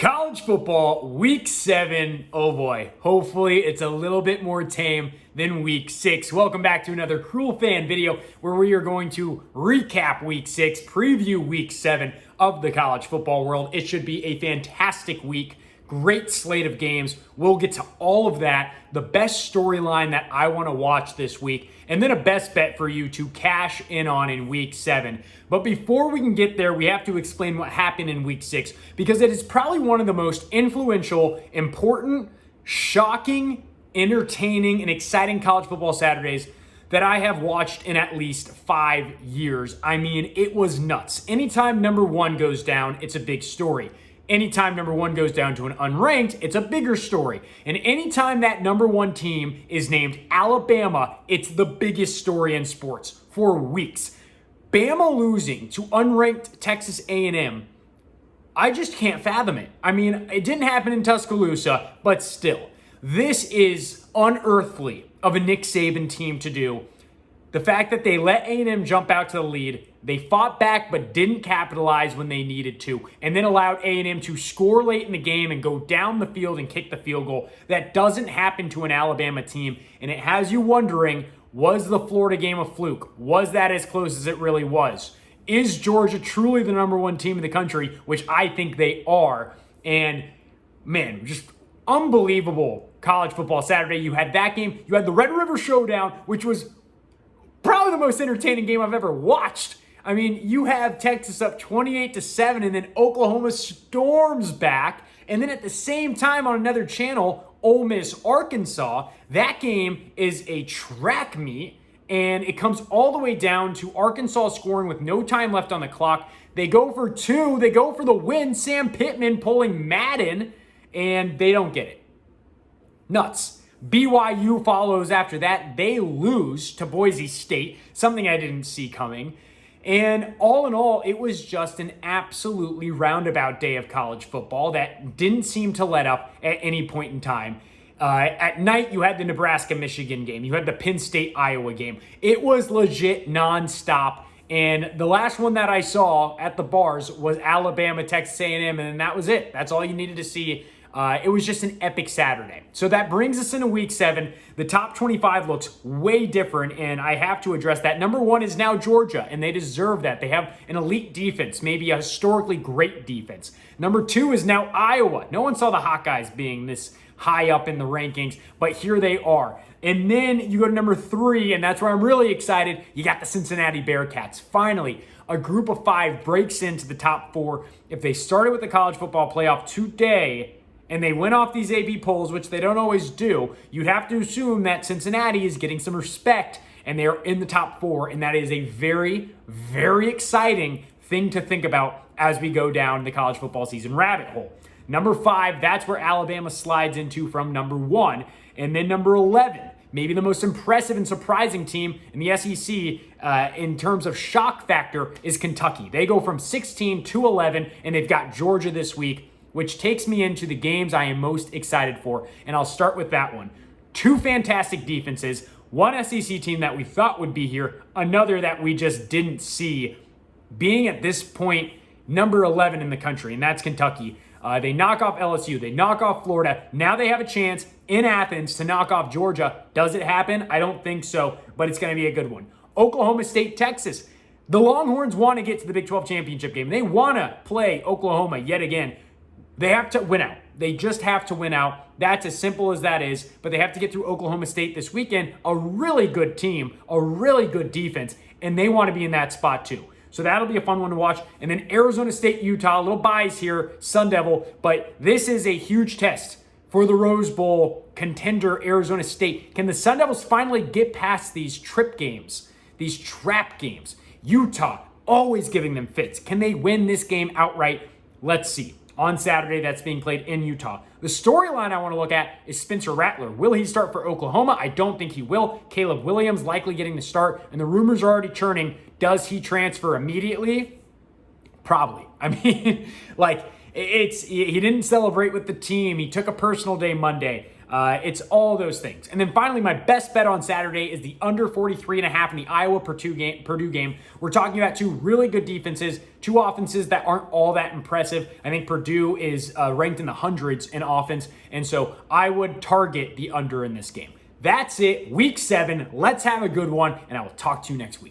College football, week 7. Oh boy, hopefully it's a little bit more tame than week 6. Welcome back to another Cruel Fan video where we are going to recap week 6, preview week 7 of the college football world. It should be a fantastic week. Great slate of games. We'll get to all of that, the best storyline that I want to watch this week, and then a best bet for you to cash in on in week 7. But before we can get there, we have to explain what happened in week 6 because it is probably one of the most influential, important, shocking, entertaining, and exciting college football Saturdays that I have watched in at least 5 years. I mean, it was nuts. Anytime number 1 goes down, it's a big story. Anytime number 1 goes down to an unranked, it's a bigger story. And anytime that number 1 team is named Alabama, it's the biggest story in sports for weeks. Bama losing to unranked Texas A&M, I just can't fathom it. I mean, it didn't happen in Tuscaloosa, but still. This is unearthly of a Nick Saban team to do. The fact that they let A&M jump out to the lead, they fought back but didn't capitalize when they needed to, and then allowed A&M to score late in the game and go down the field and kick the field goal. That doesn't happen to an Alabama team, and it has you wondering, was the Florida game a fluke? Was that as close as it really was? Is Georgia truly the number 1 team in the country, which I think they are? And man, just unbelievable college football Saturday. You had that game. You had the Red River Showdown, which was probably the most entertaining game I've ever watched. I mean, you have Texas up 28-7, and then Oklahoma storms back. And then at the same time on another channel, Ole Miss, Arkansas. That game is a track meet, and it comes all the way down to Arkansas scoring with no time left on the clock. They go for 2. They go for the win. Sam Pittman pulling Madden, and they don't get it. Nuts. BYU follows after that. They lose to Boise State, something I didn't see coming. And all in all, it was just an absolutely roundabout day of college football that didn't seem to let up at any point in time. At night, you had the Nebraska-Michigan game. You had the Penn State-Iowa game. It was legit nonstop. And the last one that I saw at the bars was Alabama-Texas A&M, and that was it. That's all you needed to see. It was just an epic Saturday. So that brings us into week 7. The top 25 looks way different, and I have to address that. Number 1 is now Georgia, and they deserve that. They have an elite defense, maybe a historically great defense. Number 2 is now Iowa. No one saw the Hawkeyes being this high up in the rankings, but here they are. And then you go to number 3, and that's where I'm really excited. You got the Cincinnati Bearcats. Finally, a group of 5 breaks into the top 4. If they started with the college football playoff today, and they went off these AP polls, which they don't always do, you'd have to assume that Cincinnati is getting some respect and they're in the top 4. And that is a very, very exciting thing to think about as we go down the college football season rabbit hole. Number 5, that's where Alabama slides into from number 1. And then number 11, maybe the most impressive and surprising team in the SEC in terms of shock factor is Kentucky. They go from 16 to 11, and they've got Georgia this week, which takes me into the games I am most excited for. And I'll start with that one. 2 fantastic defenses, 1 SEC team that we thought would be here, another that we just didn't see being at this point number 11 in the country, and that's Kentucky. They knock off LSU. They knock off Florida. Now they have a chance in Athens to knock off Georgia. Does it happen? I don't think so, but it's going to be a good one. Oklahoma State, Texas. The Longhorns want to get to the Big 12 championship game. They want to play Oklahoma yet again. They have to win out. They just have to win out. That's as simple as that is. But they have to get through Oklahoma State this weekend. A really good team, a really good defense, and they want to be in that spot too. So that'll be a fun one to watch. And then Arizona State, Utah, a little bias here, Sun Devil. But this is a huge test for the Rose Bowl contender Arizona State. Can the Sun Devils finally get past these trip games, these trap games? Utah always giving them fits. Can they win this game outright? Let's see. On Saturday, that's being played in Utah. The storyline I want to look at is Spencer Rattler. Will he start for Oklahoma? I don't think he will. Caleb Williams likely getting the start, and the rumors are already churning. Does he transfer immediately? Probably. I mean, like, he didn't celebrate with the team. He took a personal day Monday. It's all those things. And then finally, my best bet on Saturday is the under 43.5 in the Iowa-Purdue game. We're talking about two really good defenses, two offenses that aren't all that impressive. I think Purdue is ranked in the hundreds in offense, and so I would target the under in this game. That's it, week 7. Let's have a good one, and I will talk to you next week.